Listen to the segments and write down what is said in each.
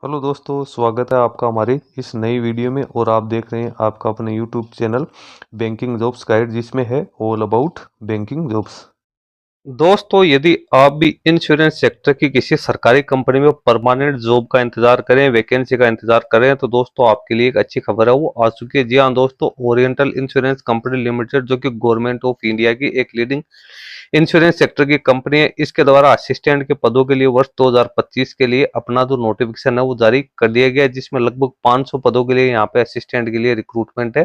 Hello दोस्तों, स्वागत है आपका हमारी इस नई वीडियो में। और आप देख रहे हैं आपका अपने YouTube channel banking jobs guide, जिसमें है ऑल अबाउट बैंकिंग जॉब्स। दोस्तों, यदि आप भी इंश्योरेंस सेक्टर की किसी सरकारी कंपनी में परमानेंट जॉब का इंतजार करें, वैकेंसी का इंतजार करें, तो दोस्तों आपके लिए एक अच्छी खबर है, वो आ चुकी है। जी हाँ दोस्तों, ओरिएंटल इंश्योरेंस कंपनी लिमिटेड, जो कि गवर्नमेंट ऑफ इंडिया की एक लीडिंग इंश्योरेंस सेक्टर की कंपनी है, इसके द्वारा असिस्टेंट के पदों के लिए वर्ष 2025 के लिए अपना जो नोटिफिकेशन है वो जारी कर दिया गया है, जिसमें लगभग 500 पदों के लिए यहाँ पे असिस्टेंट के लिए रिक्रूटमेंट है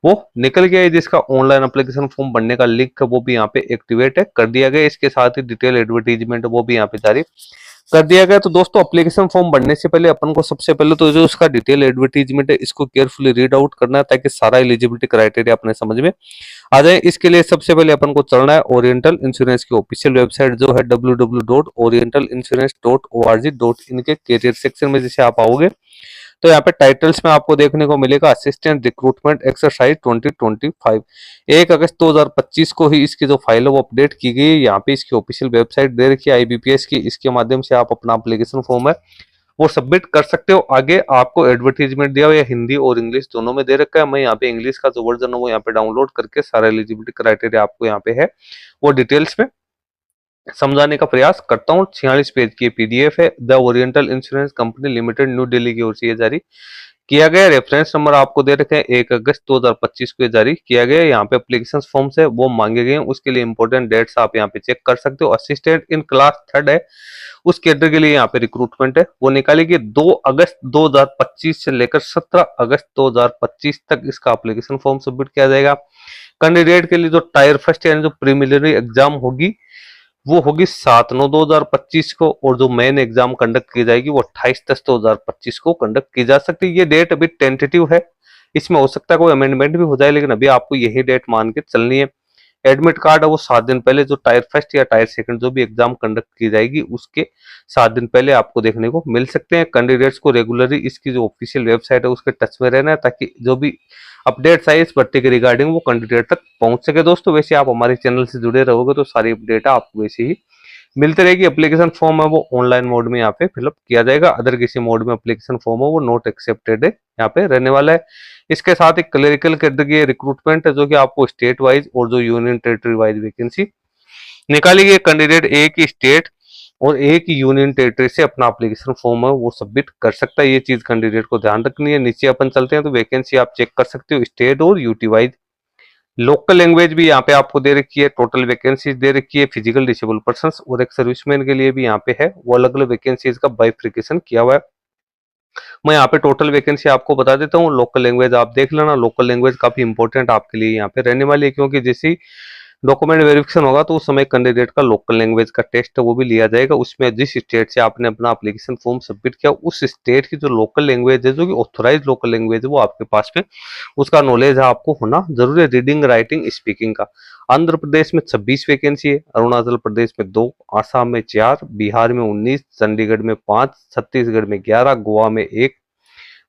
वो निकल गया है। जिसका ऑनलाइन एप्लीकेशन फॉर्म भरने का लिंक है वो भी यहाँ पे एक्टिवेट है कर दिया गया है। इसके साथ ही डिटेल एडवर्टीजमेंट वो भी यहाँ पे जारी कर दिया गया। तो दोस्तों, एप्लीकेशन फॉर्म भरने से पहले अपन को सबसे पहले तो जो उसका डिटेल एडवर्टीजमेंट है इसको केयरफुली रीड आउट करना है, ताकि सारा एलिजिबिलिटी क्राइटेरिया अपने समझ में आ जाए। इसके लिए सबसे पहले अपन को चलना है ओरिएंटल इंश्योरेंस की ऑफिशियल वेबसाइट, जो है www.orientalinsurance.org.in के कैरियर सेक्शन में जैसे आप आओगे तो यहाँ पे टाइटल्स में आपको देखने को मिलेगा असिस्टेंट रिक्रूटमेंट एक्सरसाइज 2025। 1 अगस्त 2025 को ही इसकी जो फाइल है वो अपडेट की गई है। यहाँ पे इसकी ऑफिशियल वेबसाइट दे रखी है आईबीपीएस की, इसके माध्यम से आप अपना एप्लीकेशन फॉर्म है वो सबमिट कर सकते हो। आगे आपको एडवर्टीजमेंट दिया हुआ है हिंदी और इंग्लिश दोनों में दे रखा है। मैं यहाँ पे इंग्लिश का जो वर्जन है वो यहाँ पे डाउनलोड करके सारा एलिजिबिलिटी क्राइटेरिया आपको यहाँ पे है वो डिटेल्स में समझाने का प्रयास करता हूँ। 46 पेज की पीडीएफ है। The oriental insurance company limited, new Delhi की ओर से ये जारी किया गया। रेफरेंस नंबर आपको दे रखे हैं, 1 अगस्त 2025 को जारी किया गया। यहाँ पे एप्लीकेशन फॉर्म्स है वो मांगे गए हैं, उसके लिए इंपॉर्टेंट डेट्स आप यहाँ पे चेक कर सकते हो। असिस्टेंट इन क्लास थर्ड है, उस कैडर के लिए यहाँ पे रिक्रूटमेंट है वो निकाली गई। 2 अगस्त 2025 से लेकर 17 अगस्त 2025 तक इसका एप्लीकेशन फॉर्म सबमिट किया जाएगा। कैंडिडेट के लिए जो टायर फर्स्ट यानी जो प्रीलिमिनरी एग्जाम होगी वो होगी 7/9/2025 को, और जो मेन एग्जाम कंडक्ट की जाएगी वो 28/10/2025 को कंडक्ट की जा सकती है। ये डेट अभी टेंटेटिव है, इसमें हो सकता है कोई अमेंडमेंट भी हो जाए, लेकिन अभी आपको यही डेट मान के चलनी है। एडमिट कार्ड है वो 7 दिन पहले, जो टायर फर्स्ट या टायर सेकंड जो भी एग्जाम कंडक्ट की जाएगी उसके 7 दिन पहले आपको देखने को मिल सकते हैं। कैंडिडेट्स को रेगुलरली इसकी जो ऑफिशियल वेबसाइट है उसके टच में रहना है, ताकि जो भी अपडेट्स आए इस भर्ती के रिगार्डिंग वो कैंडिडेट तक पहुंच सके। दोस्तों, वैसे आप हमारे चैनल से जुड़े रहोगे तो सारी अपडेट आपको वैसे ही मिलते रहेगी। एप्लीकेशन फॉर्म है वो ऑनलाइन मोड में यहाँ पे फिलअप किया जाएगा। अदर किसी मोड में एप्लीकेशन फॉर्म है वो नॉट एक्सेप्टेड है यहाँ पे रहने वाला है। इसके साथ एक क्लरिकल कैडर की रिक्रूटमेंट है, जो कि आपको स्टेट वाइज और जो यूनियन टेरिटरी वाइज वैकेंसी निकाली गई। कैंडिडेट एक ही स्टेट और एक ही यूनियन टेरिटरी से अपना एप्लीकेशन फॉर्म है वो सबमिट कर सकता है। ये चीज कैंडिडेट को ध्यान रखनी है। नीचे अपन चलते हैं तो वैकेंसी आप चेक कर सकते हो स्टेट और यूटी वाइज। लोकल लैंग्वेज भी यहाँ पे आपको दे रखी है। टोटल वैकेंसी दे रखी है फिजिकल डिसेबल पर्सन और एक सर्विसमैन के लिए भी यहाँ पे है, वो अलग अलग वैकेंसीज का बाइफ्रिकेशन किया हुआ है। मैं यहाँ पे टोटल वैकेंसी आपको बता देता हूँ। लोकल लैंग्वेज आप देख लेना, लोकल लैंग्वेज काफी इंपॉर्टेंट आपके लिए यहाँ पे रहने वाली है, क्योंकि जैसे डॉक्यूमेंट वेरिफिकेशन होगा तो उस समय कैंडिडेट का लोकल लैंग्वेज का टेस्ट है वो भी लिया जाएगा। उसमें जिस स्टेट से आपने अपना एप्लीकेशन फॉर्म सबमिट किया उस स्टेट की जो लोकल लैंग्वेज है, जो कि ऑथोराइज लोकल लैंग्वेज है, वो आपके पास में उसका नॉलेज है आपको होना जरूरी है। रीडिंग, राइटिंग, स्पीकिंग का। आंध्र प्रदेश में 26 वैकेंसी है, अरुणाचल प्रदेश में 2, आसाम में 4, बिहार में 19, चंडीगढ़ में 5, छत्तीसगढ़ में 11, गोवा में 1,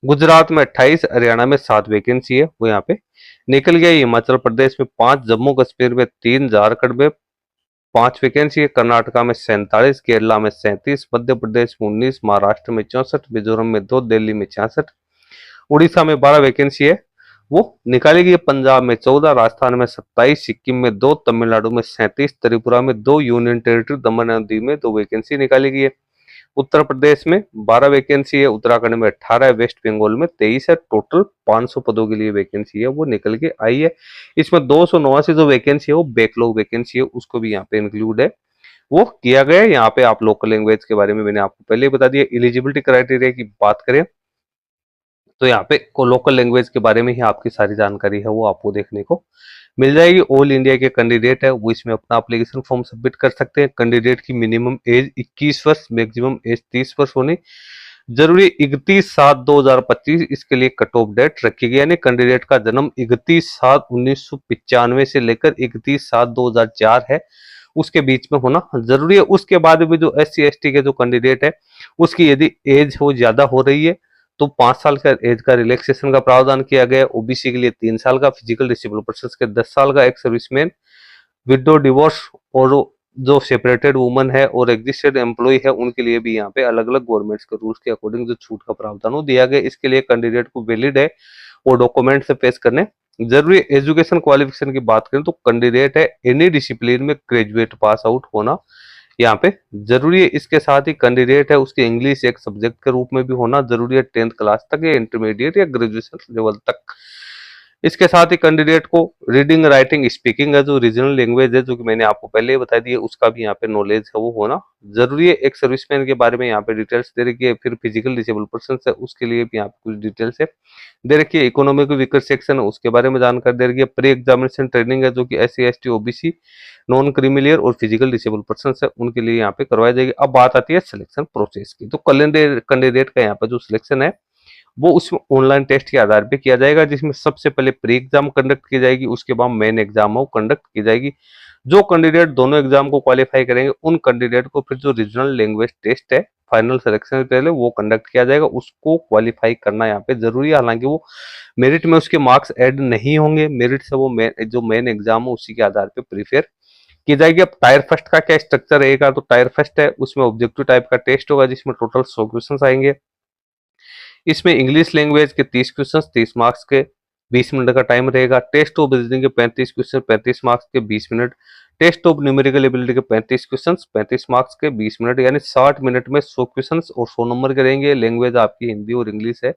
गुजरात में 28, हरियाणा में 7 वैकेंसी है वो यहाँ पे निकल गया। हिमाचल प्रदेश में 5, जम्मू कश्मीर में 3, झारखंड में 5 वैकेंसी है, कर्नाटका में 47, केरला में 37, मध्य प्रदेश में 19, महाराष्ट्र में 64, मिजोरम में 2, दिल्ली में 66, उड़ीसा में 12 वैकेंसी है वो निकाली गई। पंजाब में 14, राजस्थान में 27, सिक्किम में 2, तमिलनाडु में 37, त्रिपुरा में 2, union territory Daman and Diu में 2 वैकेंसी निकाली गई है। उत्तर प्रदेश में 12 वैकेंसी है, उत्तराखंड में 18 है, वेस्ट बंगाल में 23 है। टोटल 500 पदों के लिए वैकेंसी है वो निकल के आई है। इसमें 289 जो वैकेंसी है वो बैकलॉग वैकेंसी है, उसको भी यहाँ पे इंक्लूड है वो किया गया है। यहाँ पे आप लोकल लैंग्वेज के बारे में मैंने आपको पहले ही बता दिया। एलिजिबिलिटी क्राइटेरिया की बात करें तो यहाँ पे लोकल लैंग्वेज के बारे में ही आपकी सारी जानकारी है वो आपको देखने को मिल जाएगी। ऑल इंडिया के कैंडिडेट है वो इसमें अपना एप्लीकेशन फॉर्म सबमिट कर सकते हैं। कैंडिडेट की मिनिमम एज 21 वर्ष, मैक्सिमम एज 30 वर्ष होनी जरूरी। 31/7/2025 इसके लिए कट ऑफ डेट रखी गई, यानी कैंडिडेट का जन्म 31/7/1995 से लेकर 31/7/2004 है उसके बीच में होना जरूरी है। उसके बाद भी जो SC ST के जो कैंडिडेट है उसकी यदि एज हो ज्यादा हो रही है तो 5 साल का एज का रिलैक्सेशन का प्रावधान किया गया है। ओबीसी के लिए 3 साल का, फिजिकल डिसेबल पर्सन के 10 साल का, एक सर्विसमैन, विडो, डिवोर्स और जो सेपरेटेड वुमन है और रजिस्टर्ड एम्प्लॉय है उनके लिए भी यहाँ पे अलग अलग गवर्नमेंट्स के रूल्स के अकॉर्डिंग जो छूट का प्रावधान हो दिया गया। इसके लिए कैंडिडेट को वैलिड है वो डॉक्यूमेंट से पेश करने जरूरी। एजुकेशन क्वालिफिकेशन की बात करें तो कैंडिडेट है एनी डिसिप्लिन में ग्रेजुएट पास आउट होना यहाँ पे जरूरी है। इसके साथ ही कैंडिडेट है उसके इंग्लिश एक सब्जेक्ट के रूप में भी होना जरूरी है, 10th क्लास तक या इंटरमीडिएट या ग्रेजुएशन लेवल तक। इसके साथ ही कैंडिडेट को रीडिंग राइटिंग स्पीकिंग है जो रीजनल लैंग्वेज है जो कि मैंने आपको पहले ही बता दी है उसका भी यहाँ पे नॉलेज है वो होना जरूरी है। एक सर्विसमैन के बारे में यहाँ पे डिटेल्स दे रखी है, फिर फिजिकल डिसेबल पर्सन है उसके लिए भी यहाँ पे कुछ डिटेल्स है दे रखी है। इकोनॉमिक वीकर सेक्शन है उसके बारे में जानकारी दे रखी है। प्री एग्जामिनेशन ट्रेनिंग है जो कि SC ST OBC non creamy layer और फिजिकल डिसेबल पर्सन है उनके लिए यहाँ पे करवाई जाएगी। अब बात आती है सिलेक्शन प्रोसेस की, तो कैंडिडेट का यहाँ पे जो सिलेक्शन है वो उसमें ऑनलाइन टेस्ट के आधार पे किया जाएगा जिसमें सबसे पहले प्री एग्जाम कंडक्ट की जाएगी, उसके बाद मेन एग्जाम कंडक्ट की जाएगी। जो कैंडिडेट दोनों एग्जाम को क्वालिफाई करेंगे उन कैंडिडेट को फिर जो रीजनल लैंग्वेज टेस्ट है फाइनल सिलेक्शन से पहले वो कंडक्ट किया जाएगा, उसको क्वालिफाई करना यहाँ पे जरूरी है। हालांकि वो मेरिट में उसके मार्क्स ऐड नहीं होंगे, मेरिट से वो जो मेन एग्जाम है उसी के आधार पे प्रिपेयर की जाएगी। अब टायर फर्स्ट का क्या स्ट्रक्चर रहेगा, तो टायर फर्स्ट है उसमें ऑब्जेक्टिव टाइप का टेस्ट होगा जिसमें टोटल 100 क्वेश्चन आएंगे। इसमें इंग्लिश लैंग्वेज के 30 क्वेश्चन 30 मार्क्स के 20 मिनट का टाइम रहेगा। टेस्ट ऑफ रीजनिंग के 35 क्वेश्चन 35 मार्क्स के 20 minute. Test of numerical ability के 35 क्वेश्चन 35 मार्क्स के 20 मिनट, यानी 60 मिनट में 100 क्वेश्चन और 100 नंबर के रहेंगे। लैंग्वेज आपकी हिंदी और इंग्लिश है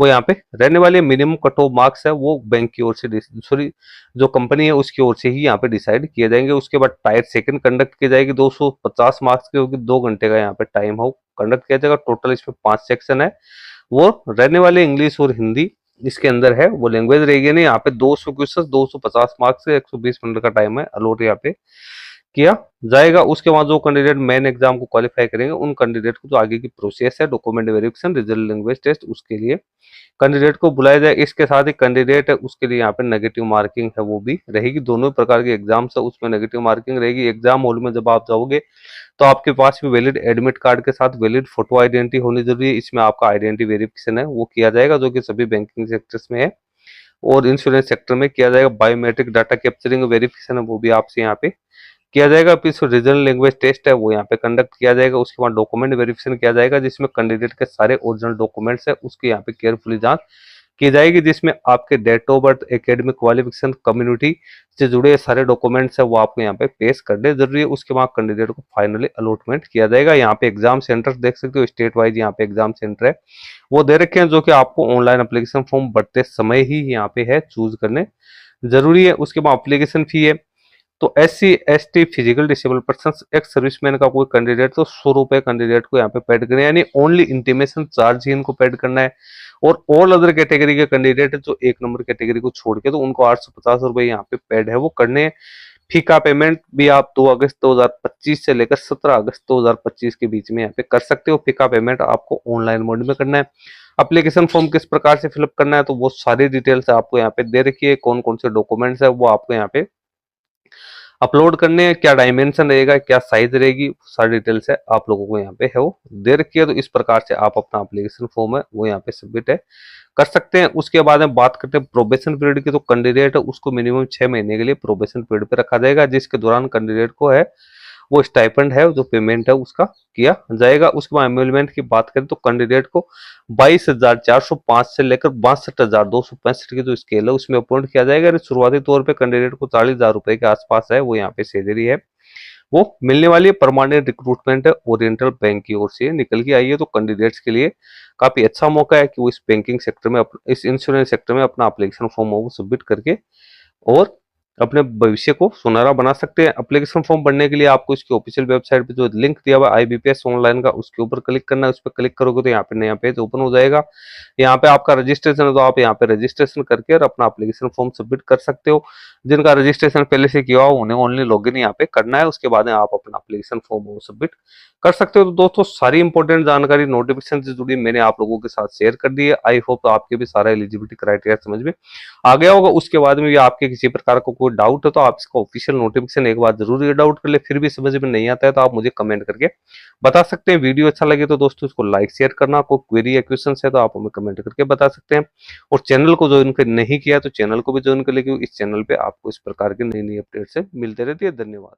वो यहाँ पे रहने वाले। मिनिमम कट ऑफ मार्क्स है वो बैंक की ओर से सॉरी जो कंपनी है उसकी ओर से ही यहाँ पे डिसाइड किए जाएंगे। उसके बाद टायर सेकंड कंडक्ट की जाएगी 250 मार्क्स की होगी, 2 घंटे का यहाँ पे टाइम हो कंडक्ट किया जाएगा। टोटल इसमें 5 सेक्शन है वो रहने वाले इंग्लिश और हिंदी इसके अंदर है वो लैंग्वेज रहेगी नहीं। यहाँ पे 200 क्वेश्चन 250 मार्क्स से 120 मिनट का टाइम है अलॉट यहाँ पे किया जाएगा। उसके बाद जो कैंडिडेट मेन एग्जाम को क्वालिफाई करेंगे उन कैंडिडेट को जो आगे की प्रोसेस है document verification regional language test उसके लिए कैंडिडेट को बुलाया जाए। इसके साथ ही कैंडिडेट है उसके लिए यहाँ पे नेगेटिव मार्किंग है वो भी रहेगी। दोनों प्रकार के एग्जाम्स है उसमें नेगेटिव मार्किंग रहेगी। एग्जाम हॉल में जब आप जाओगे तो आपके पास भी वैलिड एडमिट कार्ड के साथ वैलिड फोटो आइडेंटिटी होनी जरूरी है। इसमें आपका आइडेंटिटी वेरिफिकेशन है वो किया जाएगा जो कि सभी बैंकिंग सेक्टर्स में है और इंश्योरेंस सेक्टर में किया जाएगा। बायोमेट्रिक डाटा कैप्चरिंग वेरिफिकेशन है वो भी आपसे यहाँ पे किया जाएगा। फिर रीजनल लैंग्वेज टेस्ट है वो यहाँ पे कंडक्ट किया जाएगा। उसके बाद डॉक्यूमेंट वेरिफिकेशन किया जाएगा जिसमें कैंडिडेट के सारे ओरिजिनल डॉक्यूमेंट्स है उसकी यहाँ पे केयरफुली जांच की जाएगी, जिसमें आपके date of birth academic qualification community से जुड़े सारे डॉक्यूमेंट्स है वो आपको यहाँ पे पेश करने जरूरी है। उसके बाद कैंडिडेट को फाइनली अलॉटमेंट किया जाएगा। यहाँ पे एग्जाम सेंटर देख सकते हो स्टेट वाइज यहाँ पे एग्जाम सेंटर है वो दे रखे हैं जो कि आपको ऑनलाइन एप्लीकेशन फॉर्म भरते समय ही यहाँ पे है चूज करने जरूरी है। उसके बाद एप्लीकेशन फी है तो SC ST physical disable person ex serviceman का कोई कैंडिडेट तो 100 रुपए कैंडिडेट को यहाँ पे पेड करना है, यानी ओनली इंटीमेशन चार्ज ही इनको पेड करना है। और ऑल अदर कैटेगरी के कैंडिडेट जो 1 नंबर कैटेगरी को छोड़ के तो उनको 850 रुपए यहाँ पे पेड है वो करने। फी का पेमेंट भी आप 2 अगस्त 2025 से लेकर 17 अगस्त 2025 के बीच में यहाँ पे कर सकते हो। फी का पेमेंट आपको ऑनलाइन मोड में करना है। एप्लीकेशन फॉर्म किस प्रकार से फिलअप करना है तो वो सारी डिटेल्स आपको यहाँ पे दे रखी है। कौन कौन से डॉक्यूमेंट्स है वो आपको यहाँ पे अपलोड करने हैं, क्या डायमेंशन रहेगा क्या साइज रहेगी सारी डिटेल्स है आप लोगों को यहाँ पे है वो दे रखी है। तो इस प्रकार से आप अपना एप्लीकेशन फॉर्म है वो यहाँ पे सबमिट है कर सकते हैं। उसके बाद में बात करते हैं प्रोबेशन पीरियड की, तो कैंडिडेट है उसको मिनिमम 6 महीने के लिए प्रोबेशन पीरियड पे रखा जाएगा जिसके दौरान कैंडिडेट को है वो स्टाइपेंड है जो पेमेंट है उसका किया जाएगा। उसके बाद एम्यूलमेंट की बात करें तो कैंडिडेट को 22,405 से लेकर 62,265 की जो स्केल है उसमें अपॉइंट किया जाएगा। शुरुआती तौर पे कैंडिडेट को 40,000 रुपए के आसपास है वो यहाँ पे सैलरी है वो मिलने वाली है। परमानेंट रिक्रूटमेंट है ओरिएंटल बैंक की ओर से निकल के आई है, तो कैंडिडेट्स के लिए काफी अच्छा मौका है कि वो इस बैंकिंग सेक्टर में इस इंश्योरेंस सेक्टर में अपना एप्लीकेशन फॉर्म वो सबमिट करके और अपने भविष्य को सुनहरा बना सकते हैं। एप्लीकेशन फॉर्म भरने के लिए आपको इसकी ऑफिशियल वेबसाइट पे जो लिंक दिया हुआ है IBPS ऑनलाइन का उसके ऊपर क्लिक करना है। उस पर क्लिक करोगे तो यहाँ पे नया पेज ओपन हो जाएगा। यहाँ पे आपका रजिस्ट्रेशन है तो आप यहाँ पे रजिस्ट्रेशन करके और अपना एप्लीकेशन फॉर्म सबमिट कर सकते हो। जिनका रजिस्ट्रेशन पहले से किया हो उन्हें ओनली लॉगिन यहाँ पे करना है, उसके बाद आप अपना एप्लीकेशन फॉर्म वो सबमिट कर सकते हो। तो दोस्तों सारी इंपॉर्टेंट जानकारी नोटिफिकेशन से जुड़ी मैंने आप लोगों के साथ शेयर कर दी है। आई होप आपके भी सारा एलिजिबिलिटी क्राइटेरिया समझ में आ गया होगा। उसके बाद में भी आपके किसी प्रकार का कोई डाउट है तो आप इसका ऑफिशियल नोटिफिकेशन एक बार जरूर रीड आउट कर ले, फिर भी समझ में नहीं आता है तो आप मुझे कमेंट करके बता सकते हैं। वीडियो अच्छा लगे तो दोस्तों इसको लाइक शेयर करना, कोई क्वेरी या क्वेश्चन है तो आप हमें कमेंट करके बता सकते हैं। और चैनल को ज्वाइन नहीं किया तो चैनल को भी ज्वाइन कर ले, क्योंकि इस चैनल पे आपको इस प्रकार की नई नई अपडेट से मिलते रहती है। धन्यवाद।